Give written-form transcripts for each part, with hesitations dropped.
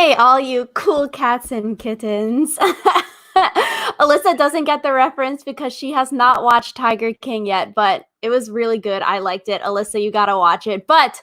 Hey, all you cool cats and kittens. Alyssa doesn't get the reference because she has not watched Tiger King yet, but it was really good. I liked it. Alyssa, you gotta watch it. But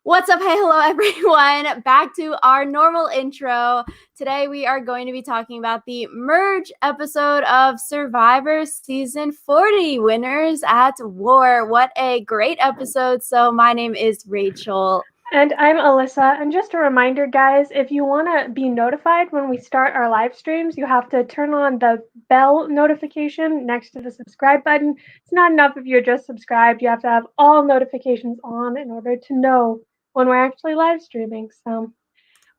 what's up? Hey, hello, everyone. Back to our normal intro. Today, we are going to be talking about the merge episode of Survivor Season 40 Winners at War. What a great episode. So, my name is Rachel. And I'm Alyssa. And just a reminder, guys, if you want to be notified when we start our live streams, you have to turn on the bell notification next to the subscribe button. It's not enough if you're just subscribed. You have to have all notifications on in order to know when we're actually live streaming. So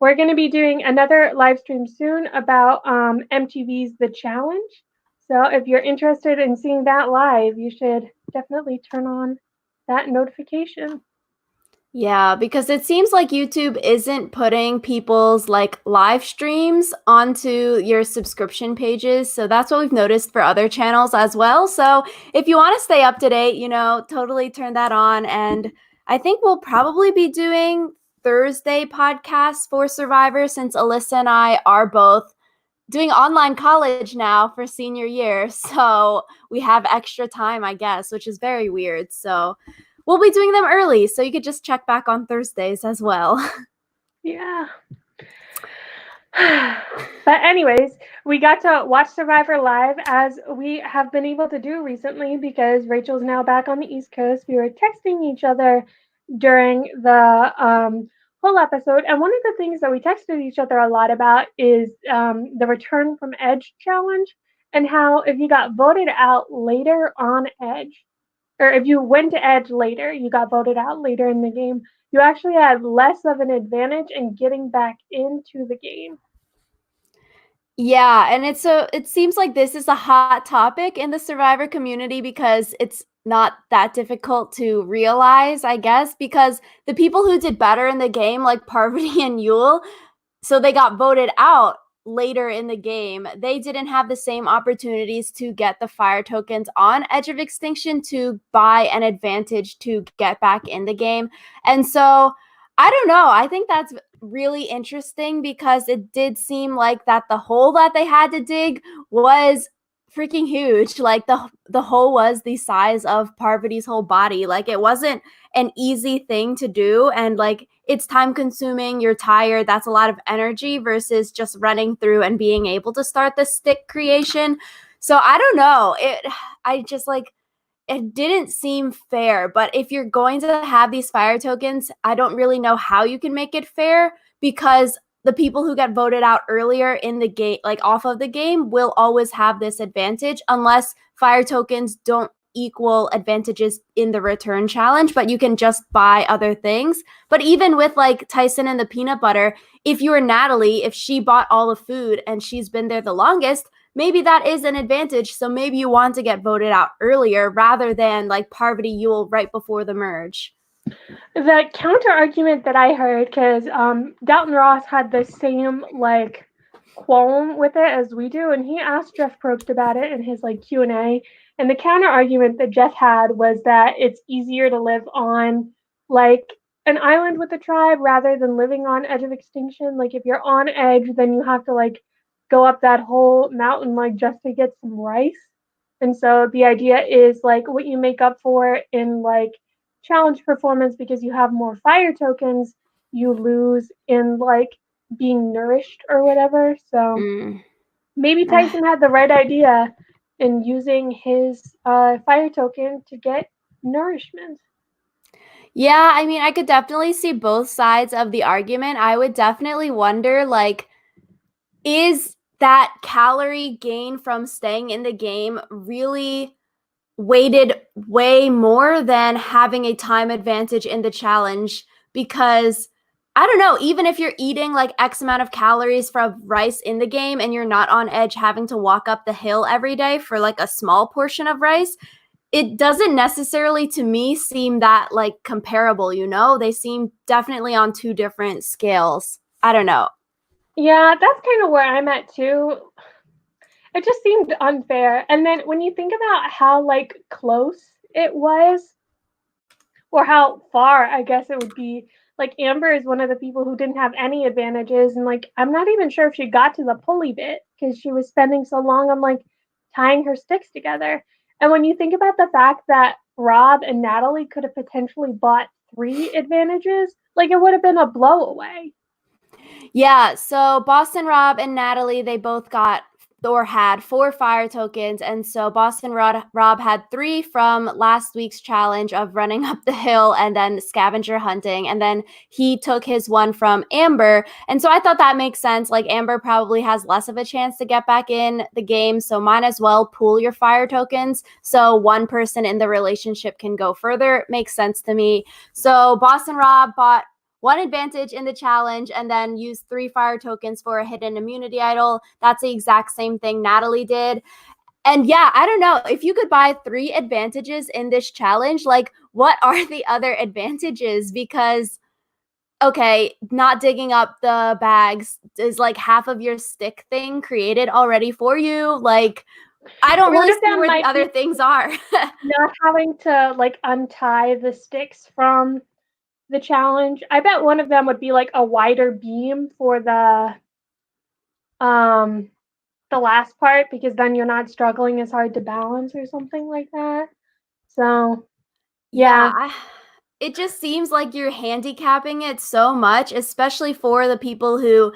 we're going to be doing another live stream soon about MTV's The Challenge. So if you're interested in seeing that live, you should definitely turn on that notification. Yeah, because it seems like YouTube isn't putting people's like live streams onto your subscription pages. So that's what we've noticed for other channels as well. So if you want to stay up to date, totally turn that on. And I think we'll probably be doing Thursday podcasts for Survivor since Alyssa and I are both doing online college now for senior year. So we have extra time, I guess, which is very weird. So we'll be doing them early, so you could just check back on Thursdays as well. Yeah. But anyways, we got to watch Survivor live as we have been able to do recently because Rachel's now back on the East Coast. We were texting each other during the whole episode, and one of the things that we texted each other a lot about is the Return from Edge challenge and how if you got voted out later on Edge, or if you went to Edge later, you got voted out later in the game, you actually had less of an advantage in getting back into the game. Yeah, and it seems like this is a hot topic in the Survivor community because it's not that difficult to realize, I guess, because the people who did better in the game, like Parvati and Yule, so they got voted out later in the game. They didn't have the same opportunities to get the fire tokens on Edge of Extinction to buy an advantage to get back in the game. And so I don't know. I think that's really interesting because it did seem like that the hole that they had to dig was freaking huge. Like the hole was the size of Parvati's whole body. Like it wasn't an easy thing to do, and like it's time consuming, you're tired, that's a lot of energy versus just running through and being able to start the stick creation. So I don't know, I just like it didn't seem fair. But if you're going to have these fire tokens, I don't really know how you can make it fair because the people who get voted out earlier in the game, like off of the game, will always have this advantage unless fire tokens don't equal advantages in the return challenge, but you can just buy other things. But even with like Tyson and the peanut butter, if you were Natalie, if she bought all the food and she's been there the longest, maybe that is an advantage. So maybe you want to get voted out earlier rather than like Parvati Yule right before the merge. The counter argument that I heard, because Dalton Ross had the same like qualm with it as we do, and he asked Jeff Probst about it in his like Q&A. And the counter argument that Jeff had was that it's easier to live on like an island with a tribe rather than living on Edge of Extinction. Like if you're on Edge, then you have to like go up that whole mountain like just to get some rice. And so the idea is like what you make up for in like challenge performance because you have more fire tokens, you lose in like being nourished or whatever. So maybe Tyson had the right idea in using his fire token to get nourishment. Yeah, I mean, I could definitely see both sides of the argument. I would definitely wonder, like, is that calorie gain from staying in the game really weighted way more than having a time advantage in the challenge? Because I don't know, even if you're eating like X amount of calories from rice in the game and you're not on Edge having to walk up the hill every day for like a small portion of rice, it doesn't necessarily to me seem that like comparable, they seem definitely on two different scales. I don't know. Yeah, that's kind of where I'm at too. It just seemed unfair. And then when you think about how like close it was, or how far I guess it would be like Amber is one of the people who didn't have any advantages, and like I'm not even sure if she got to the pulley bit because she was spending so long on like tying her sticks together. And when you think about the fact that Rob and Natalie could have potentially bought 3 advantages, like it would have been a blowaway. Yeah, so Boston Rob and Natalie, they both got or had 4 fire tokens. And so Rob had 3 from last week's challenge of running up the hill and then scavenger hunting. And then he took his one from Amber. And so I thought that makes sense. Like Amber probably has less of a chance to get back in the game. So might as well pool your fire tokens so one person in the relationship can go further. Makes sense to me. So Boston Rob bought 1 advantage in the challenge and then use 3 fire tokens for a hidden immunity idol. That's the exact same thing Natalie did. And yeah, I don't know. If you could buy 3 advantages in this challenge, like what are the other advantages? Because, okay, not digging up the bags is like half of your stick thing created already for you. Like, I don't One really of see them where the might other be things are. not having to like untie the sticks from the challenge. I bet one of them would be like a wider beam for um the last part because then you're not struggling as hard to balance or something like that. So, yeah. Yeah, it just seems like you're handicapping it so much, especially for the people who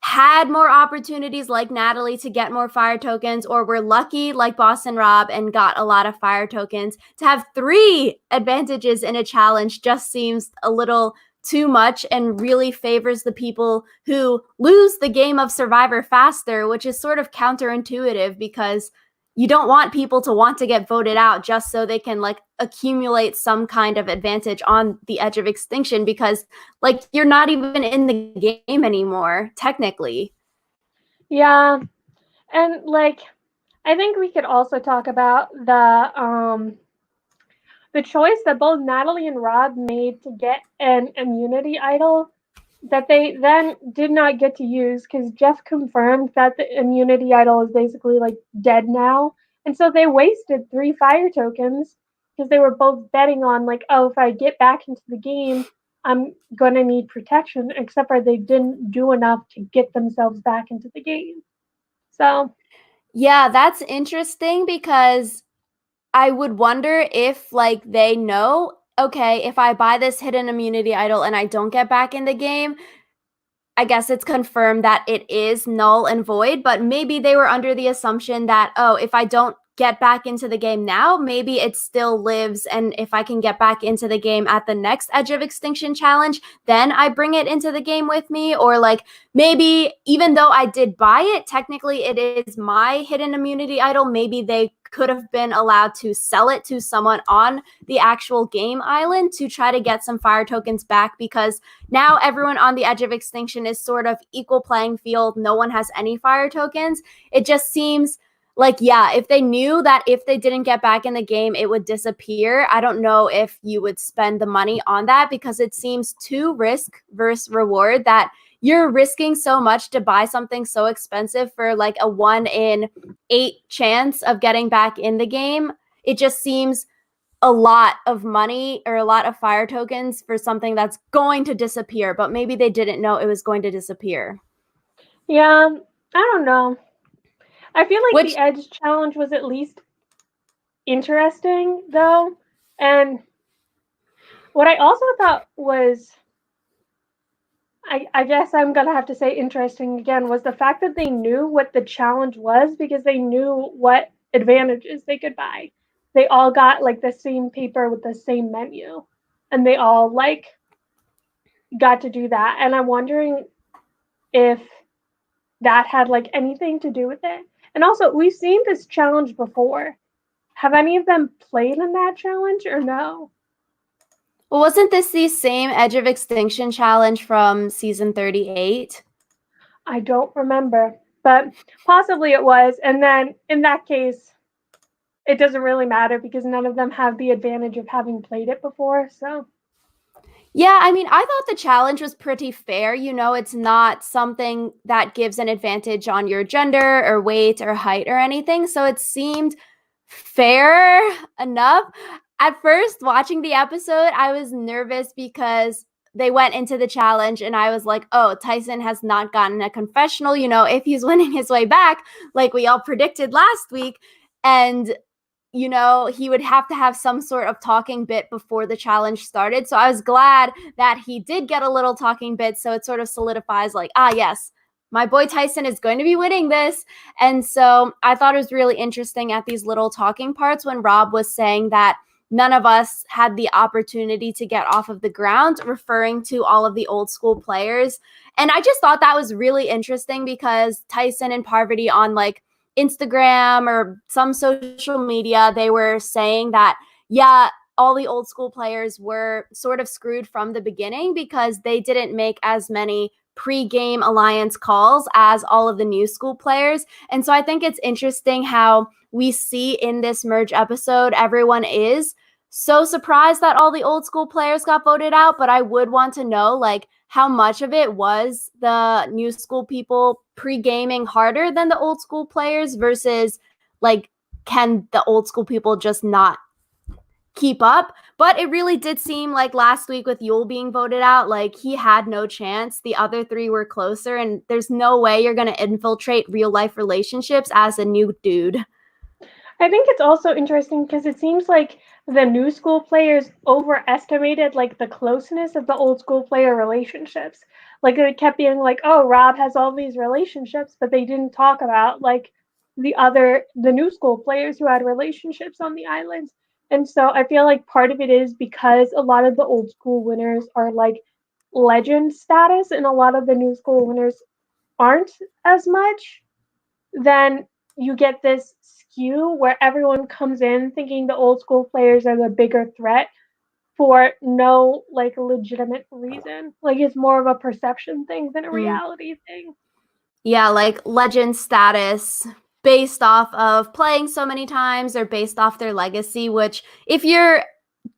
had more opportunities like Natalie to get more fire tokens, or were lucky like Boston Rob and got a lot of fire tokens. To have 3 advantages in a challenge just seems a little too much and really favors the people who lose the game of Survivor faster, which is sort of counterintuitive because you don't want people to want to get voted out just so they can like accumulate some kind of advantage on the edge of extinction, because like you're not even in the game anymore technically. Yeah. And like I think we could also talk about the choice that both Natalie and Rob made to get an immunity idol that they then did not get to use because Jeff confirmed that the immunity idol is basically like dead now. And so they wasted 3 fire tokens because they were both betting on, like, oh, if I get back into the game, I'm going to need protection, except for they didn't do enough to get themselves back into the game. So, Yeah, that's interesting because I would wonder if like they know, okay, if I buy this hidden immunity idol and I don't get back in the game, I guess it's confirmed that it is null and void, but maybe they were under the assumption that, oh, if I don't get back into the game now, maybe it still lives. And if I can get back into the game at the next Edge of Extinction challenge, then I bring it into the game with me. Or like maybe even though I did buy it, technically it is my hidden immunity idol. Maybe they could have been allowed to sell it to someone on the actual game island to try to get some fire tokens back, because now everyone on the edge of extinction is sort of equal playing field. No one has any fire tokens. It just seems like, yeah, if they knew that if they didn't get back in the game, it would disappear, I don't know if you would spend the money on that, because it seems too risk versus reward that you're risking so much to buy something so expensive for like a 1 in 8 chance of getting back in the game. It just seems a lot of money or a lot of fire tokens for something that's going to disappear, but maybe they didn't know it was going to disappear. yeah, I don't know. I feel like the Which, Edge challenge was at least interesting, though. And what I also thought was, I guess I'm going to have to say interesting again, was the fact that they knew what the challenge was because they knew what advantages they could buy. They all got like the same paper with the same menu, and they all like got to do that. And I'm wondering if that had like anything to do with it. And also, we've seen this challenge before. Have any of them played in that challenge or no? well, wasn't this the same Edge of Extinction challenge from season 38? I don't remember, but possibly it was. And then in that case, it doesn't really matter because none of them have the advantage of having played it before. So, Yeah, I mean, I thought the challenge was pretty fair. You know, it's not something that gives an advantage on your gender or weight or height or anything. So it seemed fair enough. At first, watching the episode, I was nervous because they went into the challenge and I was like, oh, Tyson has not gotten a confessional, if he's winning his way back, like we all predicted last week. And he would have to have some sort of talking bit before the challenge started. So I was glad that he did get a little talking bit. So it sort of solidifies like, yes, my boy Tyson is going to be winning this. And so I thought it was really interesting at these little talking parts when Rob was saying that none of us had the opportunity to get off of the ground, referring to all of the old school players. And I just thought that was really interesting because Tyson and Parvati on like Instagram or some social media, they were saying that, yeah, all the old school players were sort of screwed from the beginning because they didn't make as many pre-game alliance calls as all of the new school players. And so I think it's interesting how we see in this merge episode, everyone is so surprised that all the old school players got voted out. But I would want to know, like, how much of it was the new school people pre-gaming harder than the old school players versus, like, can the old school people just not keep up? But it really did seem like last week with Yule being voted out, like he had no chance. The other three were closer, and there's no way you're going to infiltrate real life relationships as a new dude. I think it's also interesting because it seems like the new school players overestimated like the closeness of the old school player relationships. Like it kept being like, oh, Rob has all these relationships, but they didn't talk about like the new school players who had relationships on the islands. And so I feel like part of it is because a lot of the old school winners are like legend status and a lot of the new school winners aren't as much, then you get this skew where everyone comes in thinking the old school players are the bigger threat for no like legitimate reason. Like it's more of a perception thing than a reality thing. Yeah, like legend status based off of playing so many times or based off their legacy, which if you're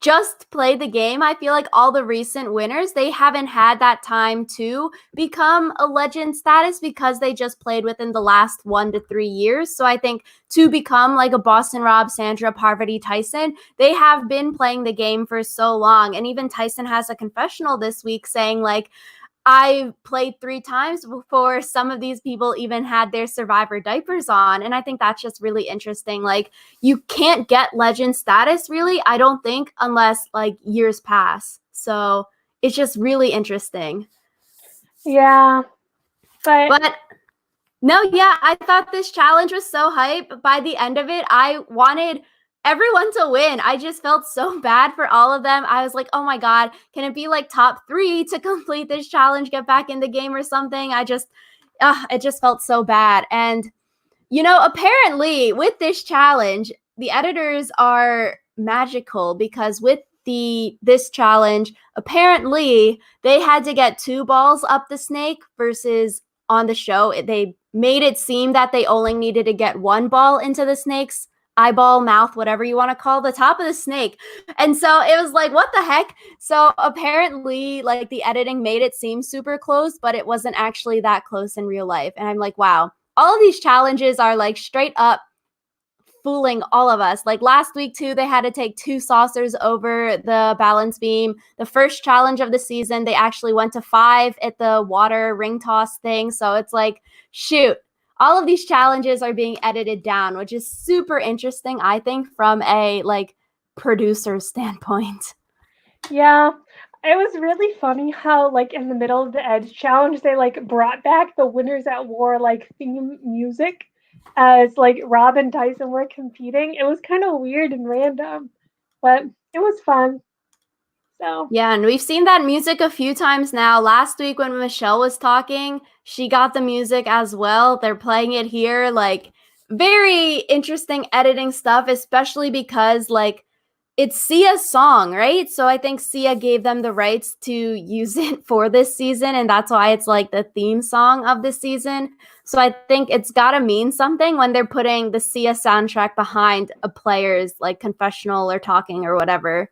just play the game, I feel like all the recent winners, they haven't had that time to become a legend status because they just played within the last 1 to 3 years. So I think to become like a Boston Rob, Sandra, Parvati, Tyson, they have been playing the game for so long. And even Tyson has a confessional this week saying like, I played 3 times before some of these people even had their Survivor diapers on. And I think that's just really interesting. Like, you can't get legend status, really, I don't think, unless like years pass. So it's just really interesting. Yeah. But no, yeah, I thought this challenge was so hype. By the end of it, I wanted everyone to win. I just felt so bad for all of them. I was like, oh my God, can it be like top 3 to complete this challenge, get back in the game or something? It just felt so bad. And, apparently with this challenge, the editors are magical because with this challenge, apparently they had to get 2 balls up the snake versus on the show, they made it seem that they only needed to get 1 ball into the snake's eyeball, mouth, whatever you want to call the top of the snake. And so it was like, what the heck? So apparently, like the editing made it seem super close, but it wasn't actually that close in real life. And I'm like, wow, all of these challenges are like straight up fooling all of us. Like last week too, they had to take 2 saucers over the balance beam. The first challenge of the season, they actually went to 5 at the water ring toss thing. So it's like, shoot, all of these challenges are being edited down, which is super interesting, I think, from a like producer standpoint. Yeah. It was really funny how like in the middle of the Edge challenge they like brought back the Winners at War like theme music as like Rob and Tyson were competing. It was kind of weird and random, but it was fun. So Yeah, and we've seen that music a few times now. Last week when Michelle was talking, she got the music as well. They're playing it here. Like, very interesting editing stuff, especially because, like, it's Sia's song, right? So I think Sia gave them the rights to use it for this season, and that's why it's like the theme song of this season. So I think it's got to mean something when they're putting the Sia soundtrack behind a player's like confessional or talking or whatever.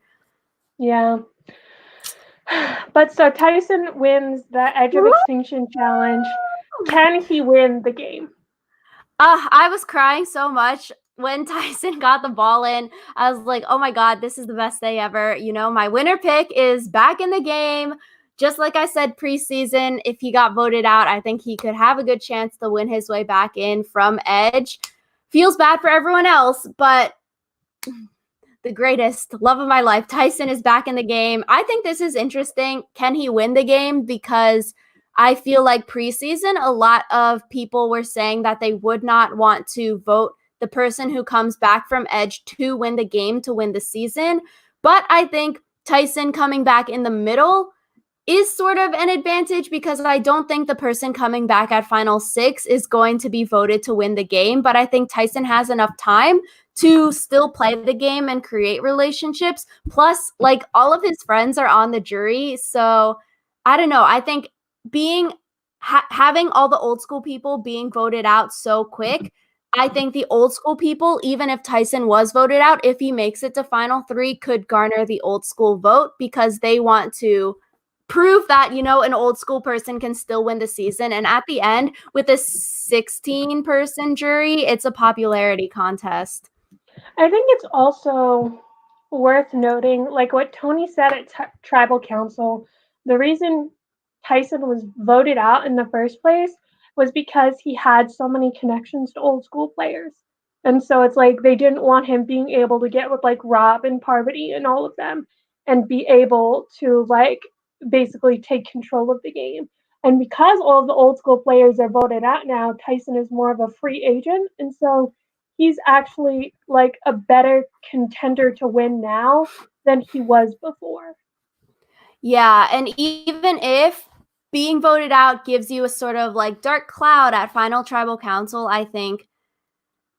yeah. But so Tyson wins the Edge of Extinction challenge. Can he win the game? I was crying so much when Tyson got the ball in. I was like, oh my God, this is the best day ever. My winner pick is back in the game. just like I said preseason, if he got voted out, I think he could have a good chance to win his way back in from Edge. Feels bad for everyone else, but the greatest love of my life, Tyson is back in the game. I think this is interesting. Can he win the game? Because I feel like preseason, a lot of people were saying that they would not want to vote the person who comes back from Edge to win the game, to win the season. But I think Tyson coming back in the middle is sort of an advantage because I don't think the person coming back at Final Six is going to be voted to win the game. But I think Tyson has enough time to still play the game and create relationships. Plus, like, all of his friends are on the jury. So I don't know. I think having all the old school people being voted out so quick, I think the old school people, even if Tyson was voted out, if he makes it to Final Three, could garner the old school vote because they want to prove that, you know, an old school person can still win the season. And at the end, with a 16-person jury, it's a popularity contest. I think it's also worth noting, like what Tony said at Tribal Council, the reason Tyson was voted out in the first place was because he had so many connections to old school players. And so it's like they didn't want him being able to get with like Rob and Parvati and all of them and be able to like basically take control of the game. And because all of the old school players are voted out now, Tyson is more of a free agent. And so he's actually like a better contender to win now than he was before. Yeah, and even if being voted out gives you a sort of like dark cloud at Final Tribal Council, I think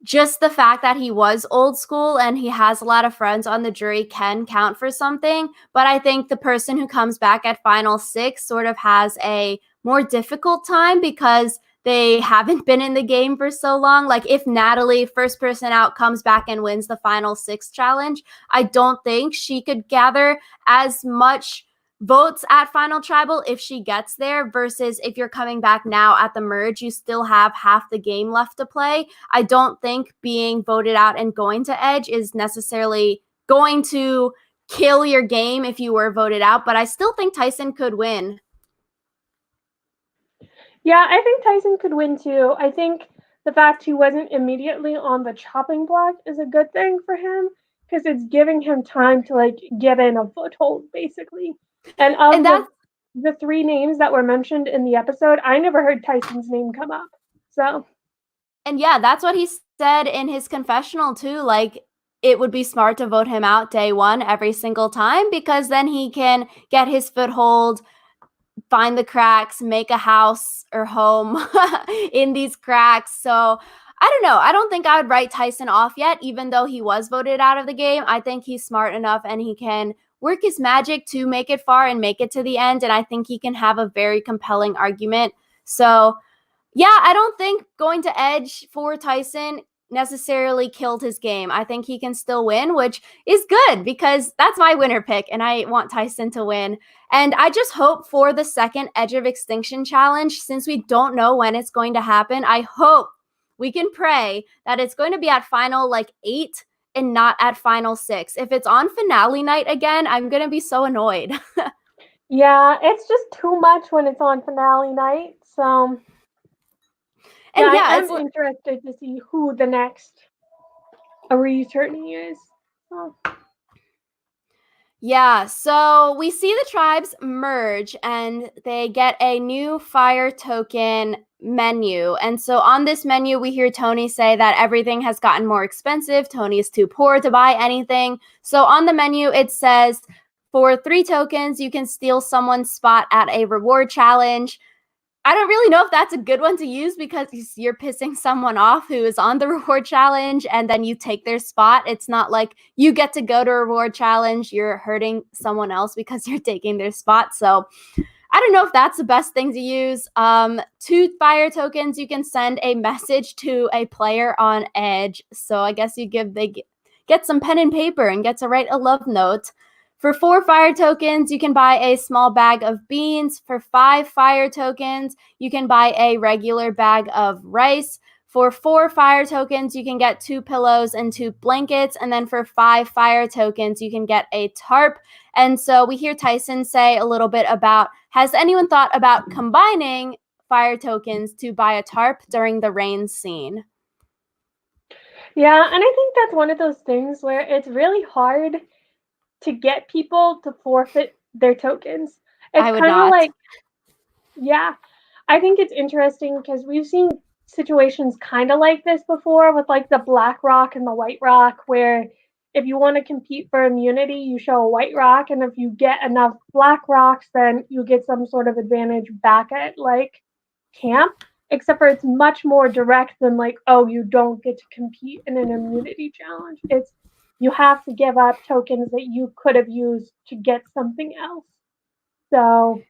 just the fact that he was old school and he has a lot of friends on the jury can count for something. But I think the person who comes back at Final Six sort of has a more difficult time because they haven't been in the game for so long. Like if Natalie, first person out, comes back and wins the Final Six challenge, I don't think she could gather as much votes at Final Tribal if she gets there versus if you're coming back now at the merge, you still have half the game left to play. I don't think being voted out and going to Edge is necessarily going to kill your game if you were voted out, but I still think Tyson could win. Yeah, I think Tyson could win too. I think the fact he wasn't immediately on the chopping block is a good thing for him because it's giving him time to like get in a foothold basically. And of And that's the three names that were mentioned in the episode, I never heard Tyson's name come up. So and yeah, that's what he said in his confessional too. Like it would be smart to vote him out day one every single time because then he can get his foothold, find the cracks, make a house or home in these cracks. So I don't know. I don't think I would write Tyson off yet, even though he was voted out of the game. I think he's smart enough and he can work his magic to make it far and make it to the end. And I think he can have a very compelling argument. So yeah, I don't think going to Edge for Tyson necessarily killed his game. I think he can still win, which is good because that's my winner pick, and I want Tyson to win. And I just hope for the second Edge of Extinction challenge, since we don't know when it's going to happen, I hope we can pray that it's going to be at Final like 8 and not at Final 6. If it's on finale night again, I'm going to be so annoyed. yeah, it's just too much when it's on finale night. So yeah, And yeah, I it's am interested to see who the next attorney is. So. Yeah, so we see the tribes merge and they get a new fire token menu. And so on this menu, we hear Tony say that everything has gotten more expensive. Tony is too poor to buy anything. So on the menu, it says for 3 tokens, you can steal someone's spot at a reward challenge. I don't really know if that's a good one to use because you're pissing someone off who is on the reward challenge and then you take their spot. It's not like you get to go to a reward challenge. You're hurting someone else because you're taking their spot. So I don't know if that's the best thing to use. 2 fire tokens, you can send a message to a player on Edge. So I guess they get some pen and paper and get to write a love note. For 4 fire tokens, you can buy a small bag of beans. For 5 fire tokens, you can buy a regular bag of rice. For 4 fire tokens, you can get 2 pillows and 2 blankets. And then for 5 fire tokens, you can get a tarp. And so we hear Tyson say a little bit about Has anyone thought about combining fire tokens to buy a tarp during the rain scene? Yeah, and I think that's one of those things where it's really hard to get people to forfeit their tokens. It's I would kind of not. like, yeah, I think it's interesting because we've seen situations kind of like this before with like the black rock and the white rock, where if you want to compete for immunity, you show a white rock, and if you get enough black rocks, then you get some sort of advantage back at like camp. Except for it's much more direct than like, oh, you don't get to compete in an immunity challenge. It's you have to give up tokens that you could have used to get something else. So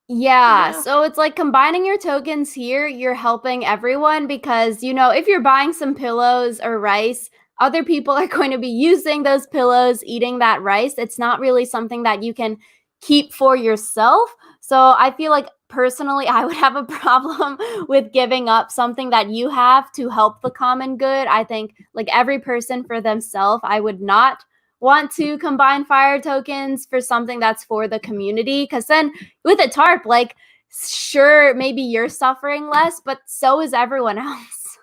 Yeah, yeah. so it's like combining your tokens here, you're helping everyone because, if you're buying some pillows or rice, other people are going to be using those pillows, eating that rice. It's not really something that you can keep for yourself. So I feel like personally, I would have a problem with giving up something that you have to help the common good. I think, like, every person for themselves, I would not want to combine fire tokens for something that's for the community, because then with a tarp, like, sure, maybe you're suffering less, but so is everyone else.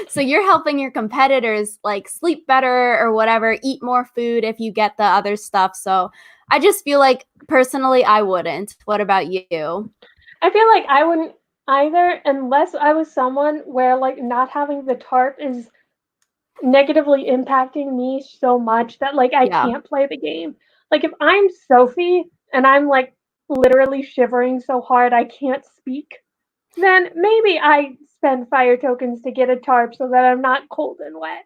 So you're helping your competitors like sleep better or whatever, eat more food if you get the other stuff. So I just feel like personally I wouldn't. What about you? I feel like I wouldn't either unless I was someone where like not having the tarp is negatively impacting me so much that like I Yeah. can't play the game. Like if I'm Sophie and I'm like literally shivering so hard I can't speak, then maybe I spend fire tokens to get a tarp so that I'm not cold and wet.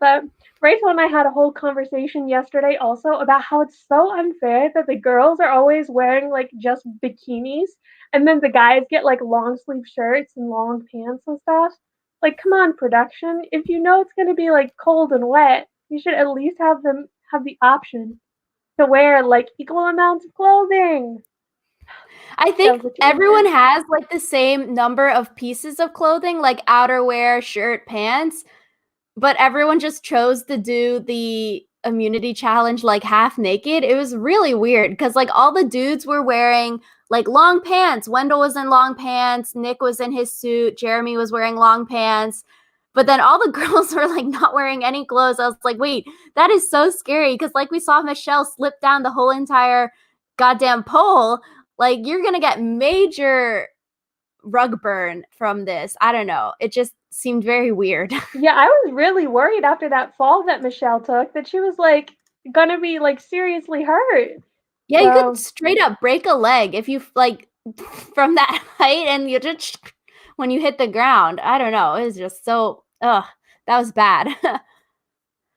But Rachel and I had a whole conversation yesterday also about how it's so unfair that the girls are always wearing like just bikinis and then the guys get like long sleeve shirts and long pants and stuff. Like, come on, production. If you know it's going to be like cold and wet, you should at least have them have the option to wear like equal amounts of clothing. I That think was a everyone tangent. has like the same number of pieces of clothing, like outerwear, shirt, pants, but everyone just chose to do the immunity challenge like half naked. It was really weird because like all the dudes were wearing like long pants. Wendell was in long pants, Nick was in his suit, Jeremy was wearing long pants. But then all the girls were like not wearing any clothes. I was like, wait, that is so scary. Cause like we saw Michelle slip down the whole entire goddamn pole. Like you're gonna get major rug burn from this. I don't know. It just seemed very weird. Yeah, I was really worried after that fall that Michelle took that she was like gonna be like seriously hurt. Yeah, you could So straight up break a leg if you like from that height and you just when you hit the ground. I don't know. It was just so that was bad.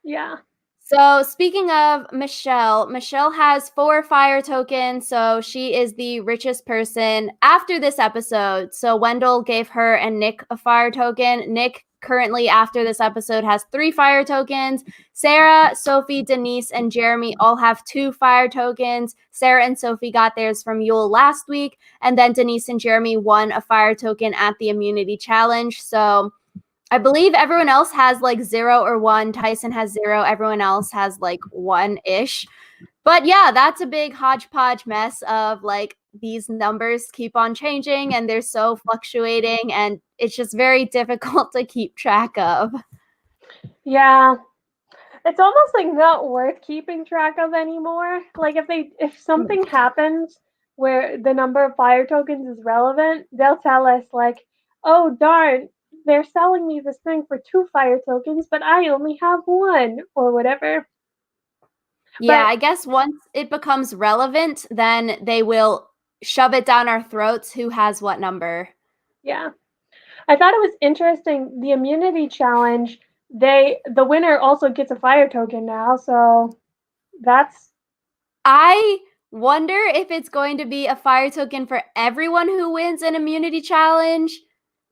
yeah. So, speaking of Michelle, Michelle has 4 fire tokens, so she is the richest person after this episode. So, Wendell gave her and Nick a fire token. Nick currently after this episode has 3 fire tokens. Sarah, Sophie, Denise, and Jeremy all have 2 fire tokens. Sarah and Sophie got theirs from Yule last week, and then Denise and Jeremy won a fire token at the immunity challenge. So, I believe everyone else has like 0 or 1. Tyson has 0. Everyone else has like 1-ish. But yeah, that's a big hodgepodge mess of like these numbers keep on changing and they're so fluctuating and it's just very difficult to keep track of. Yeah. It's almost like not worth keeping track of anymore. Like if something happens where the number of fire tokens is relevant, they'll tell us like, "Oh darn, they're selling me this thing for 2 fire tokens, but I only have 1 or whatever." Yeah, But I guess once it becomes relevant, then they will shove it down our throats who has what number. yeah, I thought it was interesting the immunity challenge. The winner also gets a fire token now, so that's I wonder if it's going to be a fire token for everyone who wins an immunity challenge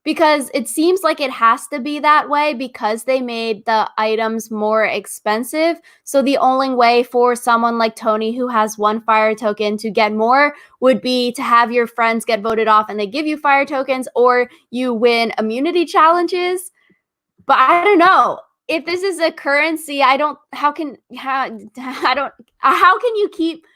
because it seems like it has to be that way because they made the items more expensive. So the only way for someone like Tony who has 1 fire token to get more would be to have your friends get voted off and they give you fire tokens or you win immunity challenges. But I don't know. If this is a currency, I don't how can how I don't how can you keep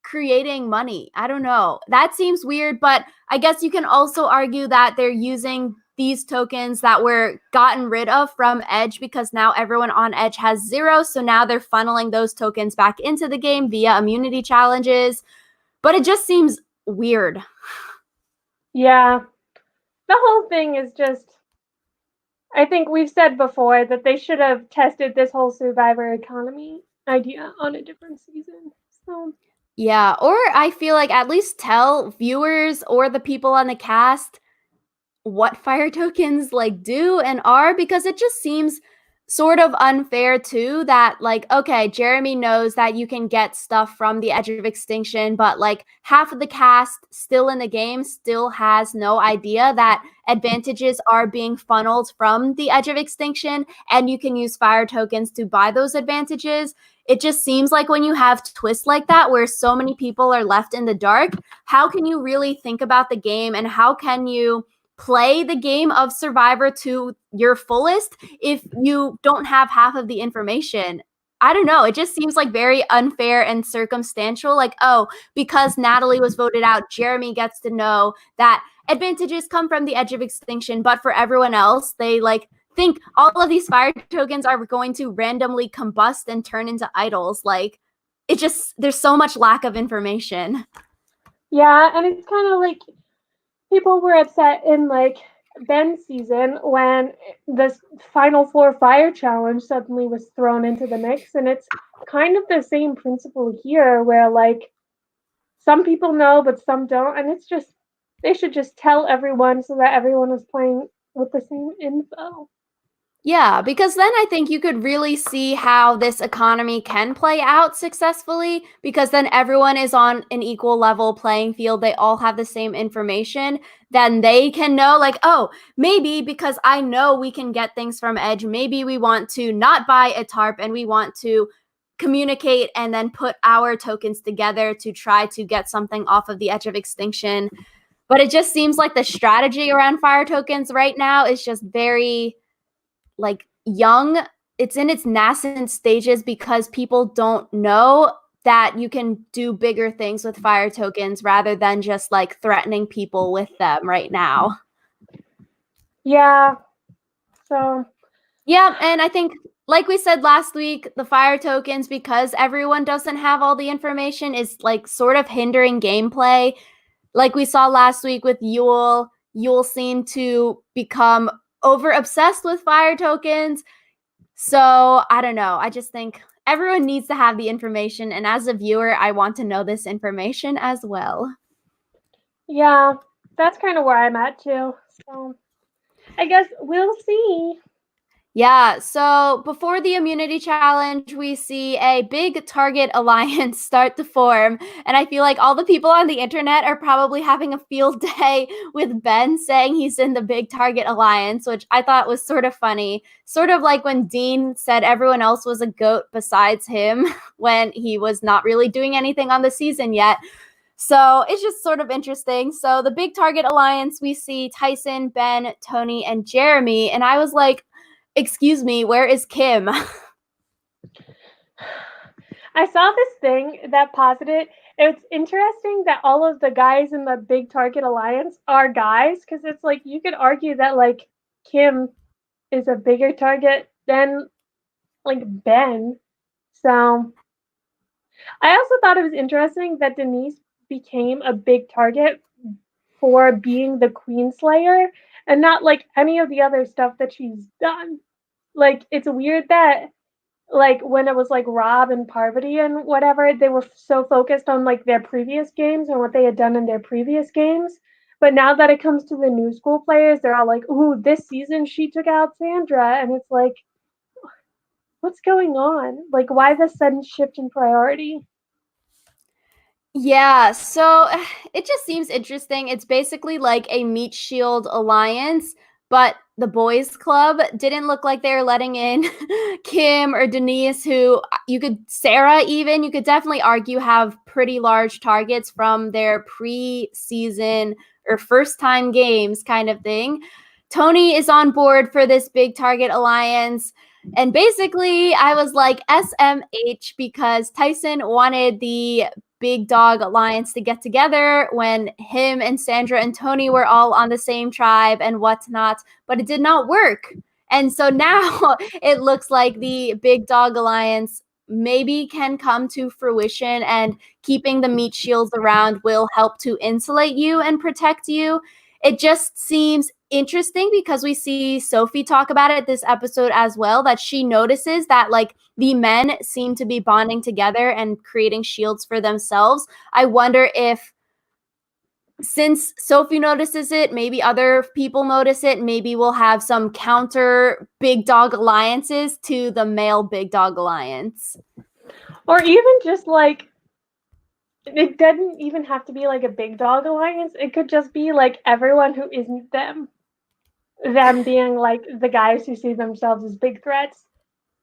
creating money. I don't know. That seems weird, but I guess you can also argue that they're using these tokens that were gotten rid of from Edge because now everyone on Edge has 0. So now they're funneling those tokens back into the game via immunity challenges. But it just seems weird. Yeah. The whole thing is just, I think we've said before that they should have tested this whole survivor economy idea on a different season. So Yeah, or I feel like at least tell viewers or the people on the cast what fire tokens like do and are, because it just seems sort of unfair too that like, okay, Jeremy knows that you can get stuff from the Edge of Extinction, but like half of the cast still in the game still has no idea that advantages are being funneled from the Edge of Extinction and you can use fire tokens to buy those advantages. It just seems like when you have twists like that where so many people are left in the dark, how can you really think about the game and how can you play the game of Survivor to your fullest if you don't have half of the information? I don't know. It just seems like very unfair and circumstantial. Like, oh, because Natalie was voted out, Jeremy gets to know that advantages come from the Edge of Extinction. But for everyone else, they like think all of these fire tokens are going to randomly combust and turn into idols. Like, it just, there's so much lack of information. yeah, and it's kind of like people were upset in like Ben's season when this Final Four Fire Challenge suddenly was thrown into the mix, and it's kind of the same principle here, where like some people know but some don't, and it's just they should just tell everyone so that everyone is playing with the same info. Yeah, because then I think you could really see how this economy can play out successfully because then everyone is on an equal level playing field. They all have the same information. Then they can know, like, oh, maybe because I know we can get things from Edge, maybe we want to not buy a tarp and we want to communicate and then put our tokens together to try to get something off of the Edge of Extinction. But it just seems like the strategy around fire tokens right now is just very like young. It's in its nascent stages because people don't know that you can do bigger things with fire tokens rather than just like threatening people with them right now. Yeah. So Yeah, and I think like we said last week, the fire tokens, because everyone doesn't have all the information, is like sort of hindering gameplay. Like we saw last week with Yule, Yule seemed to become over obsessed with fire tokens. So I don't know. I just think everyone needs to have the information. And as a viewer, I want to know this information as well. yeah, that's kind of where I'm at too. So I guess we'll see. Yeah, so before the immunity challenge, we see a big target alliance start to form. And I feel like all the people on the internet are probably having a field day with Ben saying he's in the big target alliance, which I thought was sort of funny. Sort of like when Dean said everyone else was a goat besides him when he was not really doing anything on the season yet. So it's just sort of interesting. So the big target alliance, we see Tyson, Ben, Tony, and Jeremy. And I was like, excuse me, where is Kim? I saw this thing that posited. It's interesting that all of the guys in the big target alliance are guys, because it's like you could argue that like Kim is a bigger target than like Ben. So I also thought it was interesting that Denise became a big target for being the Queen Slayer and not like any of the other stuff that she's done. Like it's weird that like when it was like Rob and Parvati and whatever, they were so focused on like their previous games and what they had done in their previous games. But now that it comes to the new school players, they're all like, "Ooh, this season she took out Sandra," and it's like, what's going on? Like, why the sudden shift in priority? Yeah, so it just seems interesting. It's basically like a meat shield alliance, but the boys club didn't look like they were letting in Kim or Denise, who you could, Sarah even, you could definitely argue have pretty large targets from their pre-season or first time games kind of thing. Tony is on board for this big target alliance. And basically, I was like SMH because Tyson wanted the big dog alliance to get together when him and Sandra and Tony were all on the same tribe and whatnot, but it did not work. And so now it looks like the big dog alliance maybe can come to fruition, and keeping the meat shields around will help to insulate you and protect you. It just seems interesting because we see Sophie talk about it this episode as well, that she notices that like the men seem to be bonding together and creating shields for themselves. I wonder if, since Sophie notices it, maybe other people notice it, maybe we'll have some counter big dog alliances to the male big dog alliance. Or even just like, it doesn't even have to be like a big dog alliance. It could just be like everyone who isn't them. Them being like the guys who see themselves as big threats.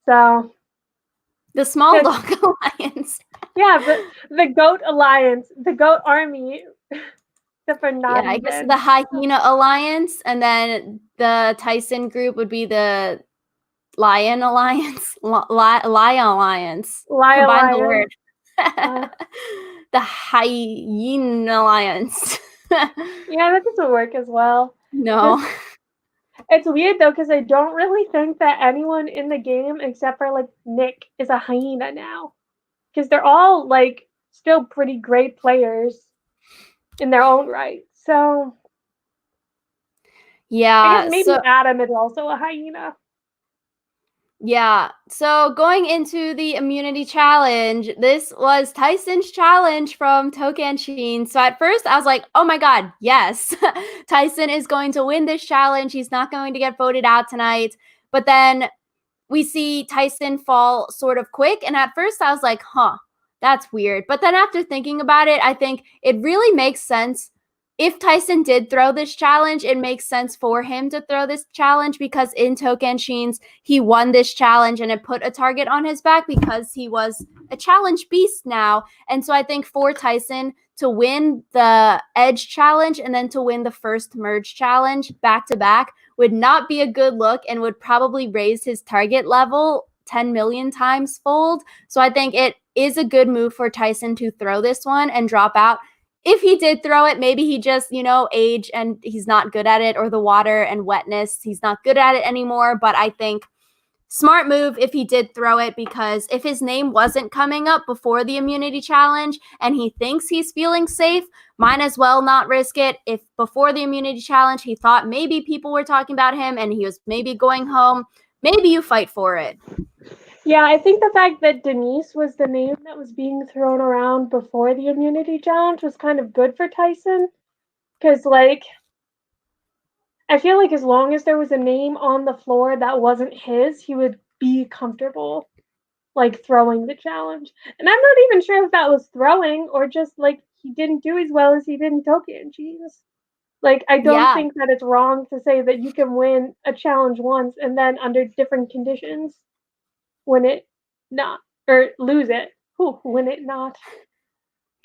So the small dog alliance. Yeah, the goat alliance, the goat army. Except for not I guess the hyena alliance, and then the Tyson group would be the lion alliance. Lion alliance. Combine the word. The hyena alliance. Yeah, that doesn't work as well. No. It's weird though, because I don't really think that anyone in the game except for like Nick is a hyena now. Because they're all like still pretty great players in their own right. So yeah, I guess maybe Adam is also a hyena. Yeah, so going into the immunity challenge, this was Tyson's challenge from Tocantins. So at first I was like, oh my God, yes, Tyson is going to win this challenge. He's not going to get voted out tonight. But then we see Tyson fall sort of quick. And at first I was like, huh, that's weird. But then after thinking about it, I think it really makes sense. If Tyson did throw this challenge, it makes sense for him to throw this challenge, because in Tocantins, he won this challenge and it put a target on his back because he was a challenge beast now. And so I think for Tyson to win the Edge challenge and then to win the first Merge challenge back to back would not be a good look and would probably raise his target level 10 million times fold. So I think it is a good move for Tyson to throw this one and drop out. If he did throw it, maybe he just, age and he's not good at it, or the water and wetness, he's not good at it anymore. But I think smart move if he did throw it, because if his name wasn't coming up before the immunity challenge and he thinks he's feeling safe, might as well not risk it. If before the immunity challenge he thought maybe people were talking about him and he was maybe going home, maybe you fight for it. Yeah, I think the fact that Denise was the name that was being thrown around before the immunity challenge was kind of good for Tyson. Because, like, I feel like as long as there was a name on the floor that wasn't his, he would be comfortable, like, throwing the challenge. And I'm not even sure if that was throwing or just, like, he didn't do as well as he did in Tocantins. Like, I don't think that it's wrong to say that you can win a challenge once and then under different conditions win it not, or lose it. Win it not.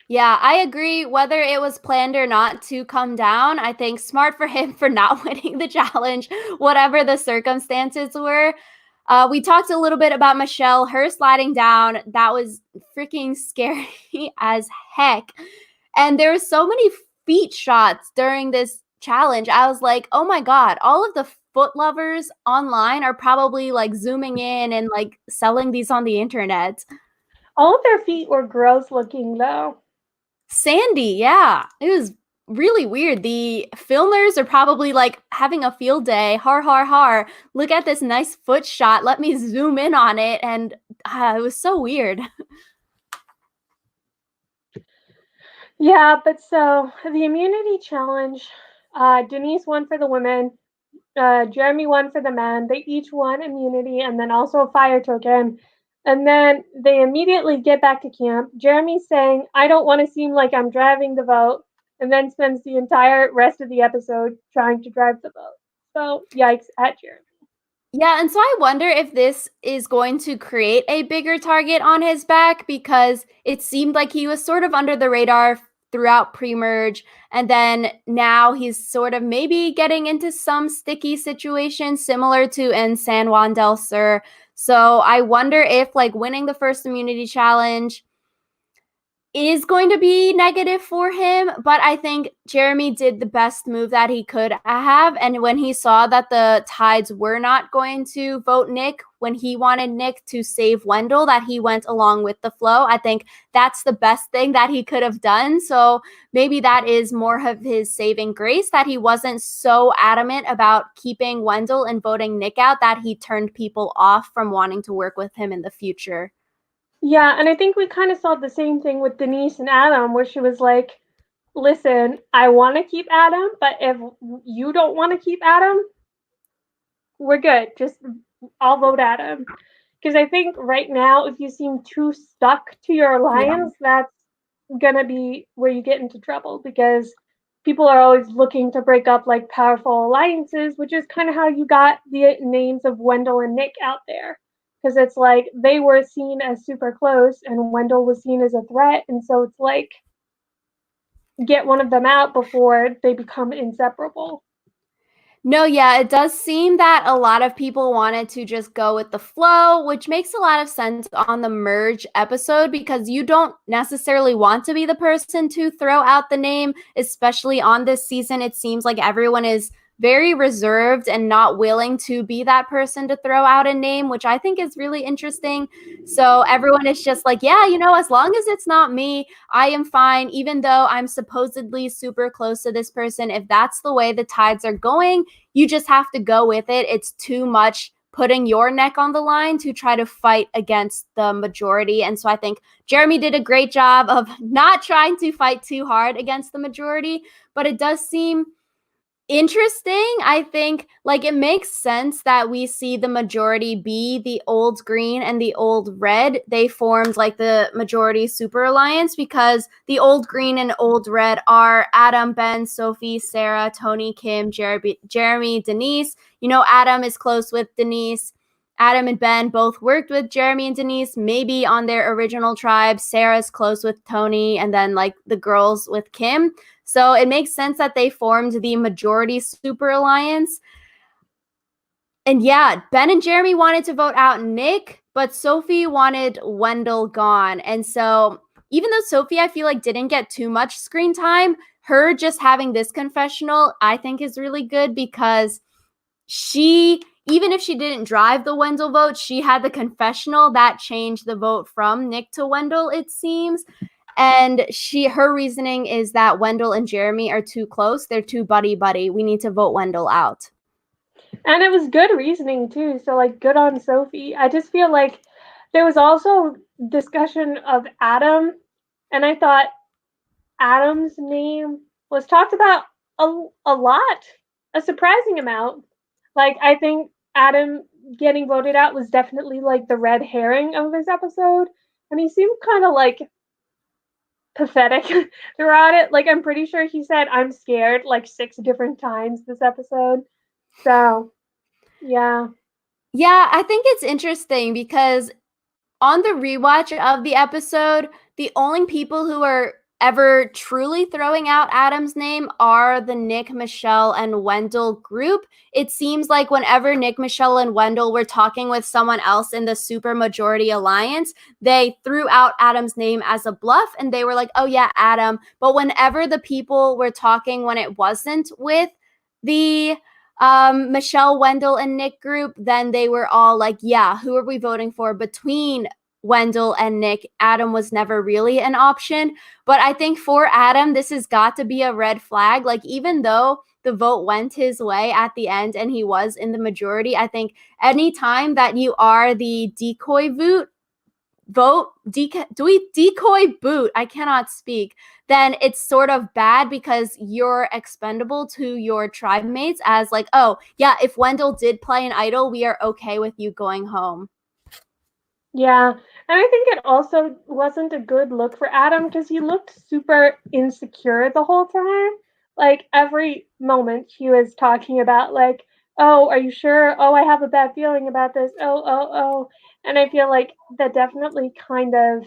Yeah, I agree. Whether it was planned or not to come down, I think smart for him for not winning the challenge, whatever the circumstances were. We talked a little bit about Michelle, her sliding down. That was freaking scary as heck. And there were so many feet shots during this challenge. I was like, oh my God, all of the foot lovers online are probably like zooming in and like selling these on the internet. All of their feet were gross looking though. Sandy, yeah. It was really weird. The filmers are probably like having a field day. Har, har, har. Look at this nice foot shot. Let me zoom in on it. And it was so weird. Yeah, but so the immunity challenge, Denise won for the women, Jeremy won for the men. They each won immunity and then also a fire token. And then they immediately get back to camp. Jeremy's saying, I don't want to seem like I'm driving the vote, and then spends the entire rest of the episode trying to drive the vote. So, yikes at Jeremy. Yeah, and so I wonder if this is going to create a bigger target on his back, because it seemed like he was sort of under the radar throughout pre-merge, and then now he's sort of maybe getting into some sticky situations similar to in San Juan del Sur. So I wonder if like winning the first immunity challenge is going to be negative for him, but I think Jeremy did the best move that he could have. And when he saw that the Tides were not going to vote Nick, when he wanted Nick to save Wendell, that he went along with the flow. I think that's the best thing that he could have done. So maybe that is more of his saving grace, that he wasn't so adamant about keeping Wendell and voting Nick out that he turned people off from wanting to work with him in the future. Yeah, and I think we kind of saw the same thing with Denise and Adam, where she was like, listen, I want to keep Adam, but if you don't want to keep Adam, we're good. Just I'll vote Adam. Because I think right now, if you seem too stuck to your Yeah. alliance, that's gonna be where you get into trouble because people are always looking to break up like powerful alliances, which is kind of how you got the names of Wendell and Nick out there. Because it's like they were seen as super close and Wendell was seen as a threat. And so it's like get one of them out before they become inseparable. No, yeah, it does seem that a lot of people wanted to just go with the flow, which makes a lot of sense on the merge episode because you don't necessarily want to be the person to throw out the name, especially on this season. It seems like everyone is very reserved and not willing to be that person to throw out a name, which I think is really interesting. So everyone is just like, yeah, as long as it's not me, I am fine, even though I'm supposedly super close to this person. If that's the way the Tides are going, you just have to go with it. It's too much putting your neck on the line to try to fight against the majority. And so I think Jeremy did a great job of not trying to fight too hard against the majority, but it does seem interesting. I think like it makes sense that we see the majority be the old green and the old red. They formed like the majority super alliance because the old green and old red are Adam, Ben, Sophie, Sarah, Tony, Kim, Jeremy, Denise. Adam is close with Denise. Adam and Ben both worked with Jeremy and Denise, maybe on their original tribe. Sarah's close with Tony, and then like the girls with Kim. So it makes sense that they formed the majority super alliance. And yeah, Ben and Jeremy wanted to vote out Nick, but Sophie wanted Wendell gone. And so even though Sophie, I feel like, didn't get too much screen time, her just having this confessional, I think is really good because even if she didn't drive the Wendell vote, she had the confessional that changed the vote from Nick to Wendell, it seems. And her reasoning is that Wendell and Jeremy are too close. They're too buddy-buddy. We need to vote Wendell out. And it was good reasoning too. So like good on Sophie. I just feel like there was also discussion of Adam, and I thought Adam's name was talked about a lot, a surprising amount. Like I think Adam getting voted out was definitely like the red herring of this episode, and he seemed kind of like pathetic throughout it. Like I'm pretty sure he said I'm scared like 6 different times this episode. So, yeah. Yeah, I think it's interesting because on the rewatch of the episode, the only people who are ever truly throwing out Adam's name are the Nick, Michelle, and Wendell group. It seems like whenever Nick, Michelle, and Wendell were talking with someone else in the super majority alliance, they threw out Adam's name as a bluff and they were like, oh yeah, Adam. But whenever the people were talking when it wasn't with the Michelle, Wendell, and Nick group, then they were all like, yeah, who are we voting for between Wendell and Nick? Adam was never really an option. But I think for Adam, this has got to be a red flag. Like, even though the vote went his way at the end and he was in the majority, I think anytime that you are the decoy decoy boot, I cannot speak, then it's sort of bad because you're expendable to your tribe mates as like, oh yeah, if Wendell did play an idol, we are okay with you going home. Yeah. And I think it also wasn't a good look for Adam because he looked super insecure the whole time. Like every moment he was talking about like, "Oh, are you sure? Oh, I have a bad feeling about this. Oh, oh, oh." And I feel like that definitely kind of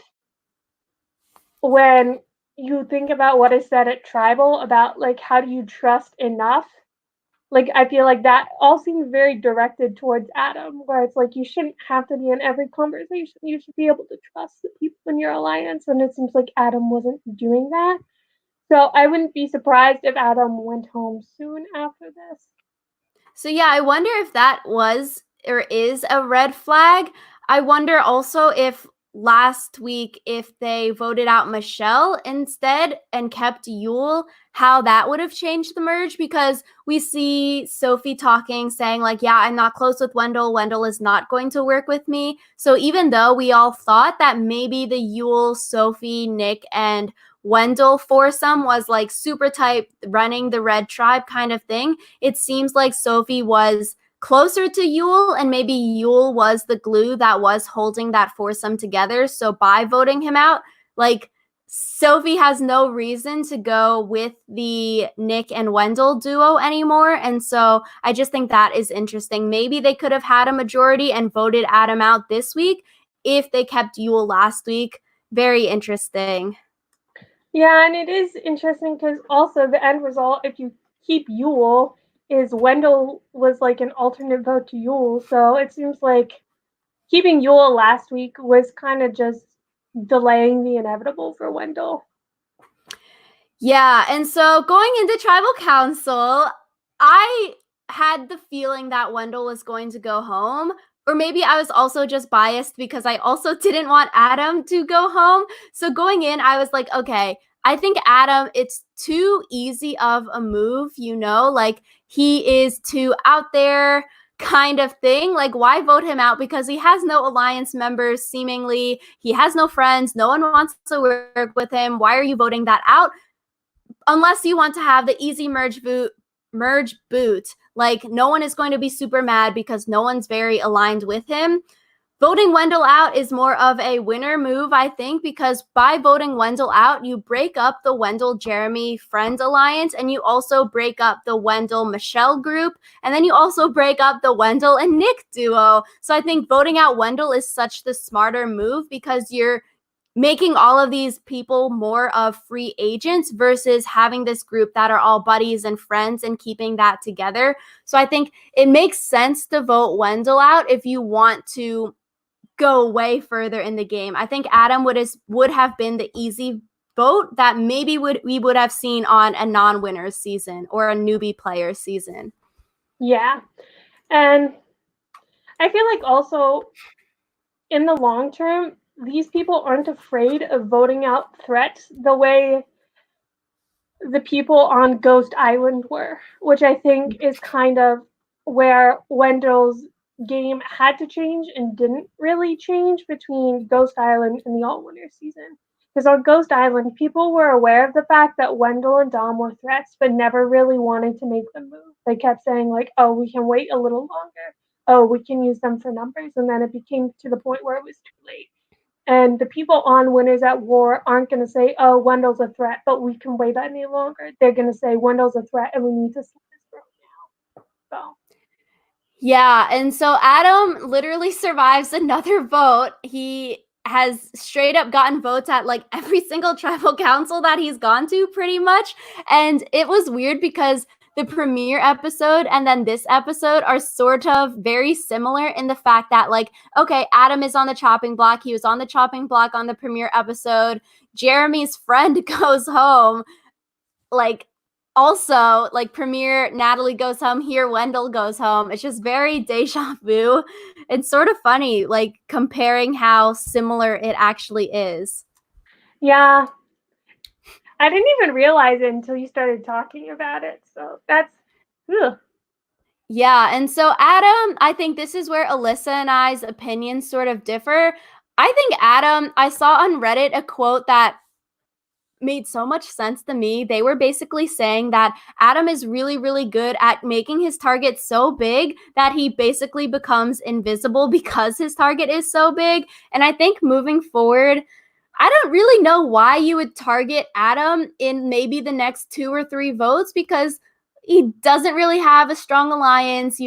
when you think about what is said at tribal about like how do you trust enough Like I feel like that all seems very directed towards Adam, where it's like you shouldn't have to be in every conversation. You should be able to trust the people in your alliance, and it seems like Adam wasn't doing that. So I wouldn't be surprised if Adam went home soon after this. So yeah, I wonder if that was or is a red flag. I wonder also if last week if they voted out Michelle instead and kept Yule, how that would have changed the merge because we see Sophie talking saying like, yeah, I'm not close with Wendell. Wendell is not going to work with me. So even though we all thought that maybe the Yule, Sophie, Nick and Wendell foursome was like super tight running the red tribe kind of thing, it seems like Sophie was closer to Yule and maybe Yule was the glue that was holding that foursome together. So by voting him out, like Sophie has no reason to go with the Nick and Wendell duo anymore. And so I just think that is interesting. Maybe they could have had a majority and voted Adam out this week if they kept Yule last week. Very interesting. Yeah, and it is interesting because also the end result, if you keep Yule, is Wendell was like an alternate vote to Yule. So it seems like keeping Yule last week was kind of just delaying the inevitable for Wendell. Yeah, and so going into tribal council, I had the feeling that Wendell was going to go home. Or maybe I was also just biased because I also didn't want Adam to go home. So going in, I was like, okay, I think Adam, it's too easy of a move, like he is too out there kind of thing. Like, why vote him out? Because he has no alliance members, seemingly. He has no friends. No one wants to work with him. Why are you voting that out? Unless you want to have the easy merge boot, like no one is going to be super mad because no one's very aligned with him. Voting Wendell out is more of a winner move, I think, because by voting Wendell out, you break up the Wendell Jeremy friend alliance and you also break up the Wendell Michelle group. And then you also break up the Wendell and Nick duo. So I think voting out Wendell is such the smarter move because you're making all of these people more of free agents versus having this group that are all buddies and friends and keeping that together. So I think it makes sense to vote Wendell out if you want to go way further in the game. I think Adam would have been the easy vote that maybe we would have seen on a non-winners season or a newbie player season. Yeah. And I feel like also in the long term, these people aren't afraid of voting out threats the way the people on Ghost Island were, which I think is kind of where Wendell's game had to change and didn't really change between Ghost Island and the All Winter season. Because on Ghost Island, people were aware of the fact that Wendell and Dom were threats, but never really wanted to make them move. They kept saying, like, oh, we can wait a little longer. Oh, we can use them for numbers. And then it became to the point where it was too late. And the people on Winners at War aren't going to say, oh, Wendell's a threat, but we can wait any longer. They're going to say, Wendell's a threat and we need to slit his throat now. So. Yeah, and so Adam literally survives another vote. He has straight up gotten votes at like every single tribal council that he's gone to pretty much. And it was weird because the premiere episode and then this episode are sort of very similar in the fact that like, okay, Adam is on the chopping block. He was on the chopping block on the premiere episode. Jeremy's friend goes home. Like, also, like premiere Natalie goes home, here Wendell goes home. It's just very deja vu. It's sort of funny, like comparing how similar it actually is. Yeah. I didn't even realize it until you started talking about it. So that's, ugh. Yeah, and so Adam, I think this is where Alyssa and I's opinions sort of differ. I think Adam, I saw on Reddit a quote that made so much sense to me. They were basically saying that Adam is really, really good at making his target so big that he basically becomes invisible because his target is so big. And I think moving forward, I don't really know why you would target Adam in maybe the next 2 or 3 votes because he doesn't really have a strong alliance,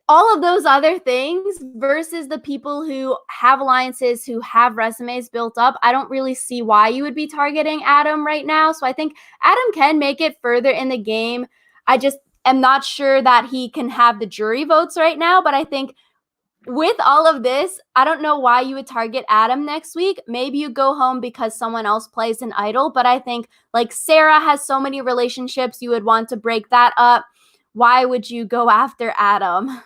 all of those other things versus the people who have alliances, who have resumes built up. I don't really see why you would be targeting Adam right now. So I think Adam can make it further in the game. am not sure that he can have the jury votes right now, but I think with all of this, I don't know why you would target Adam next week. Maybe you go home because someone else plays an idol, but I think like Sarah has so many relationships, you would want to break that up. Why would you go after Adam?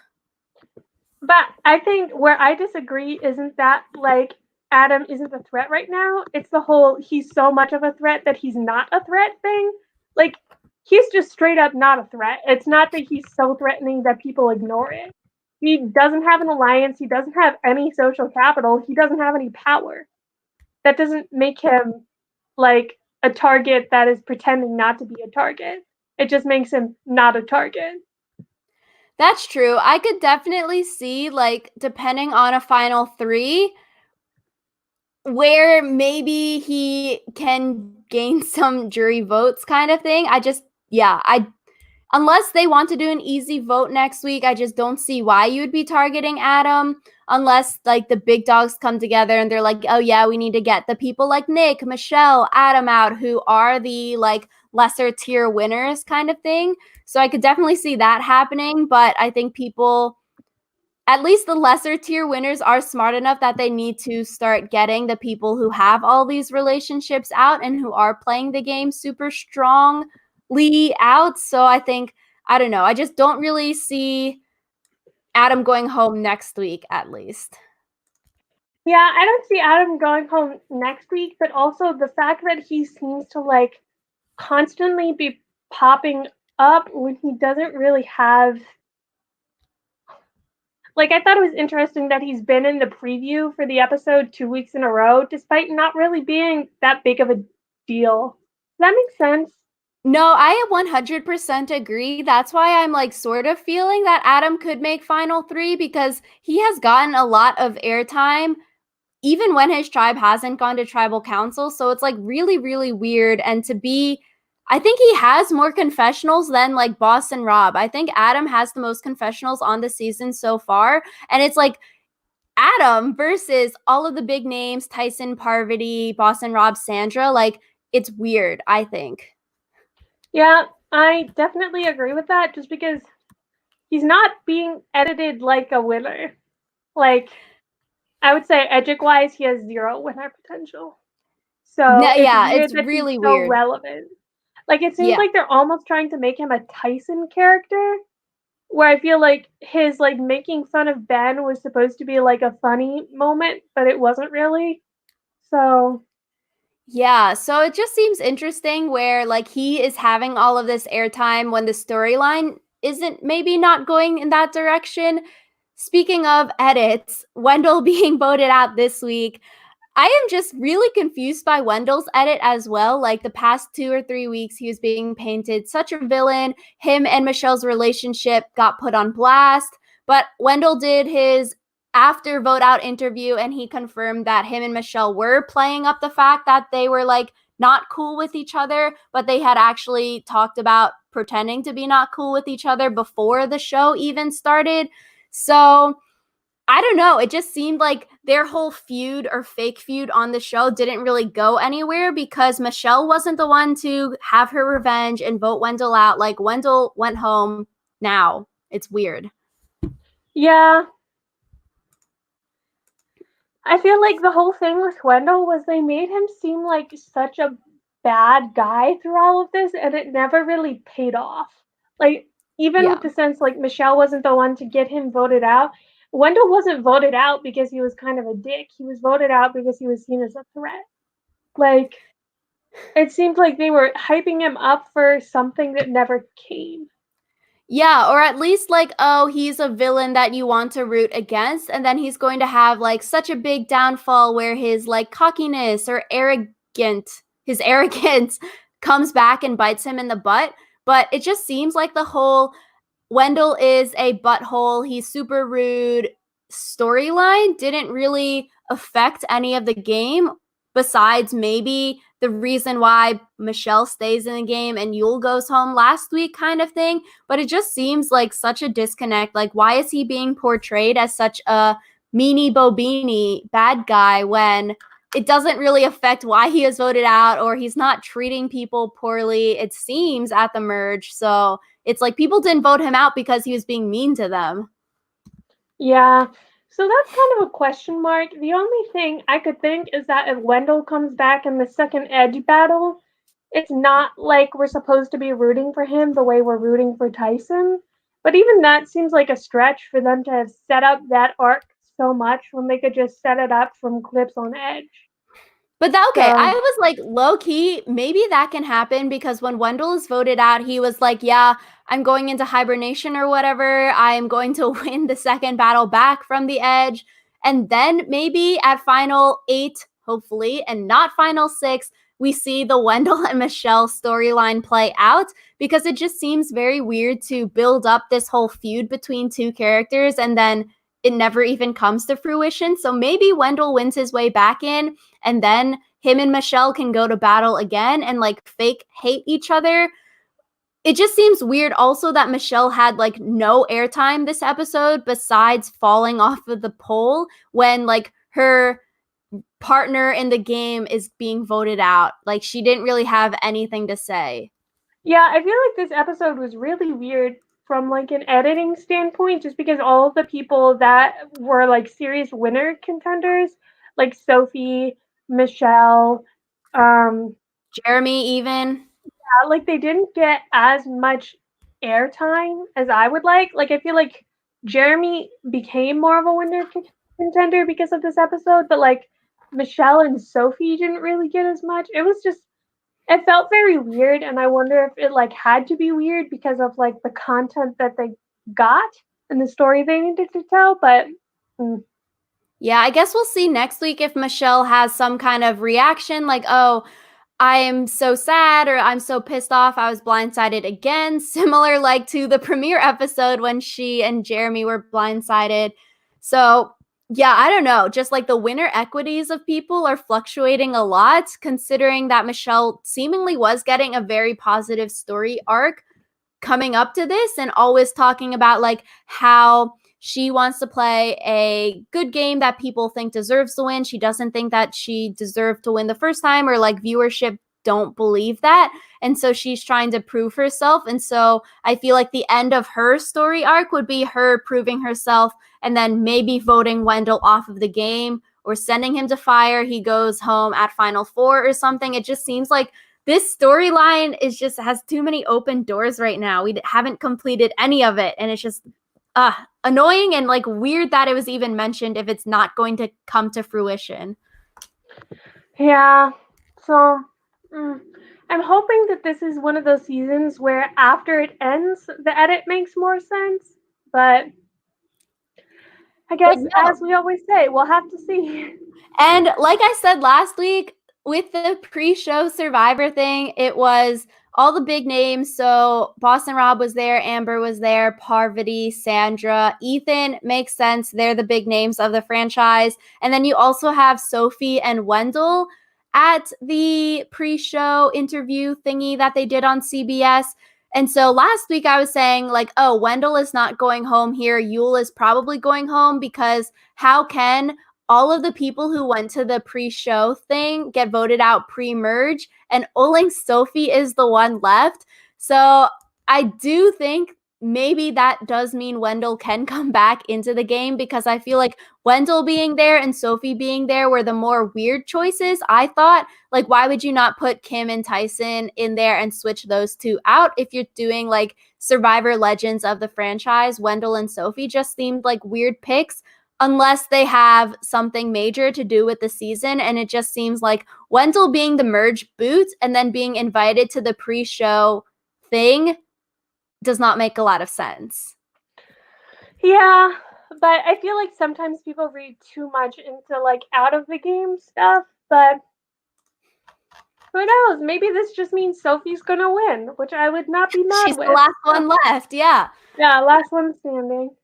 But I think where I disagree isn't that like Adam isn't a threat right now. It's the whole he's so much of a threat that he's not a threat thing. Like he's just straight up not a threat. It's not that he's so threatening that people ignore it. He doesn't have an alliance, he doesn't have any social capital, he doesn't have any power. That doesn't make him like a target that is pretending not to be a target. It just makes him not a target. That's true. I could definitely see, like, depending on a final three, where maybe he can gain some jury votes kind of thing. I unless they want to do an easy vote next week, I just don't see why you would be targeting Adam unless like the big dogs come together and they're like, oh yeah, we need to get the people like Nick, Michelle, Adam out who are the like lesser tier winners kind of thing. So I could definitely see that happening, but I think people, at least the lesser tier winners, are smart enough that they need to start getting the people who have all these relationships out and who are playing the game super strongly out. So I think, I don't know, I just don't really see Adam going home next week, at least. Yeah, I don't see Adam going home next week, but also the fact that he seems to like constantly be popping up when he doesn't really have like I thought it was interesting that he's been in the preview for the episode 2 weeks in a row, despite not really being that big of a deal. Does that make sense? No, I 100% agree. That's why I'm like sort of feeling that Adam could make final three because he has gotten a lot of airtime even when his tribe hasn't gone to tribal council. So it's like really, really weird. And to be, I think he has more confessionals than like Boston Rob. I think Adam has the most confessionals on the season so far. And it's like Adam versus all of the big names, Tyson, Parvati, Boston Rob, Sandra. Like it's weird, I think. Yeah, I definitely agree with that just because he's not being edited like a winner. Like, I would say edgic wise, he has zero winner potential. So No, it's yeah, weird it's that he's really so weird. relevant. Like, it seems Yeah. like they're almost trying to make him a Tyson character, where I feel like his like making fun of Ben was supposed to be like a funny moment, but it wasn't really. So Yeah, so it just seems interesting where like he is having all of this airtime when the storyline isn't maybe not going in that direction. Speaking of edits, Wendell being voted out this week, I am just really confused by Wendell's edit as well. Like the past 2 or 3 weeks, he was being painted such a villain. Him and Michelle's relationship got put on blast. But Wendell did his after vote out interview and he confirmed that him and Michelle were playing up the fact that they were like not cool with each other, but they had actually talked about pretending to be not cool with each other before the show even started. So I don't know. It just seemed like their whole feud or fake feud on the show didn't really go anywhere because Michelle wasn't the one to have her revenge and vote Wendell out. Like Wendell went home now. It's weird. yeah, I feel like the whole thing with Wendell was they made him seem like such a bad guy through all of this, and it never really paid off. Like, even Yeah. with the sense like Michelle wasn't the one to get him voted out, Wendell wasn't voted out because he was kind of a dick. He was voted out because he was seen as a threat. Like, it seemed like they were hyping him up for something that never came. Yeah, or at least like, oh, he's a villain that you want to root against, and then he's going to have like such a big downfall where his like cockiness or his arrogance comes back and bites him in the butt. But it just seems like the whole Wendell is a butthole, he's super rude storyline didn't really affect any of the game besides maybe the reason why Michelle stays in the game and Yul goes home last week kind of thing. But it just seems like such a disconnect. Like, why is he being portrayed as such a meanie bobini bad guy when it doesn't really affect why he was voted out, or he's not treating people poorly, it seems, at the merge. So it's like people didn't vote him out because he was being mean to them. Yeah. So that's kind of a question mark. The only thing I could think is that if Wendell comes back in the second Edge battle, it's not like we're supposed to be rooting for him the way we're rooting for Tyson. But even that seems like a stretch for them to have set up that arc so much when they could just set it up from clips on Edge. But that, okay, I So was like, low key, maybe that can happen because when Wendell is voted out, he was like, yeah, I'm going into hibernation or whatever. I am going to win the second battle back from the Edge. And then maybe at final 8, hopefully, and not final 6, we see the Wendell and Michelle storyline play out because it just seems very weird to build up this whole feud between two characters and then it never even comes to fruition. So maybe Wendell wins his way back in and then him and Michelle can go to battle again and like fake hate each other. It just seems weird also that Michelle had like no airtime this episode besides falling off of the pole when like her partner in the game is being voted out. Like she didn't really have anything to say. yeah, I feel like this episode was really weird from like an editing standpoint, just because all of the people that were like serious winner contenders, like Sophie, Michelle, um, Jeremy even. like they didn't get as much airtime as I would like. Like I feel like Jeremy became more of a winner contender because of this episode, but like Michelle and Sophie didn't really get as much. It was just it felt very weird, and I wonder if it like had to be weird because of like the content that they got and the story they needed to tell. But mm, Yeah, I guess we'll see next week if Michelle has some kind of reaction like, oh, I am so sad or I'm so pissed off I was blindsided again, similar like to the premiere episode when she and Jeremy were blindsided. So, yeah, I don't know. Just like the winner equities of people are fluctuating a lot considering that Michelle seemingly was getting a very positive story arc coming up to this and always talking about like how she wants to play a good game that people think deserves to win. She doesn't think that she deserved to win the first time or like viewership don't believe that. And so she's trying to prove herself. And so I feel like the end of her story arc would be her proving herself and then maybe voting Wendell off of the game or sending him to fire. He goes home at final 4 or something. It just seems like this storyline is just has too many open doors right now. We haven't completed any of it, and it's just annoying and like weird that it was even mentioned if it's not going to come to fruition. yeah, so mm, I'm hoping that this is one of those seasons where after it ends, the edit makes more sense. But I But guess, no. as we always say, we'll have to see. And like I said last week, with the pre-show Survivor thing, it was all the big names. So Boston Rob was there, Amber was there, Parvati, Sandra, Ethan makes sense. They're the big names of the franchise. And then you also have Sophie and Wendell at the pre-show interview thingy that they did on CBS. And so last week I was saying like, oh, Wendell is not going home here. Yul is probably going home because how can all of the people who went to the pre-show thing get voted out pre-merge and only Sophie is the one left. So I do think maybe that does mean Wendell can come back into the game because I feel like Wendell being there and Sophie being there were the more weird choices. I thought, like, why would you not put Kim and Tyson in there and switch those two out if you're doing like Survivor Legends of the franchise? Wendell and Sophie just seemed like weird picks unless they have something major to do with the season. And it just seems like Wendell being the merge boot and then being invited to the pre-show thing does not make a lot of sense. Yeah, but I feel like sometimes people read too much into like out of the game stuff. But who knows? Maybe this just means Sophie's gonna win, which I would not be mad She's the with. last one left. Yeah. Yeah, last one standing.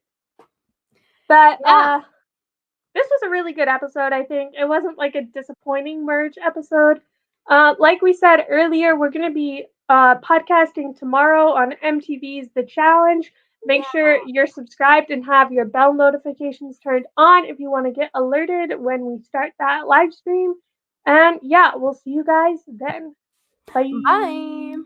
But Yeah. this was a really good episode, I think. It wasn't like a disappointing merge episode. Like we said earlier, we're going to be podcasting tomorrow on MTV's The Challenge. Make sure you're subscribed and have your bell notifications turned on if you want to get alerted when we start that live stream. And yeah, we'll see you guys then. Bye. Bye.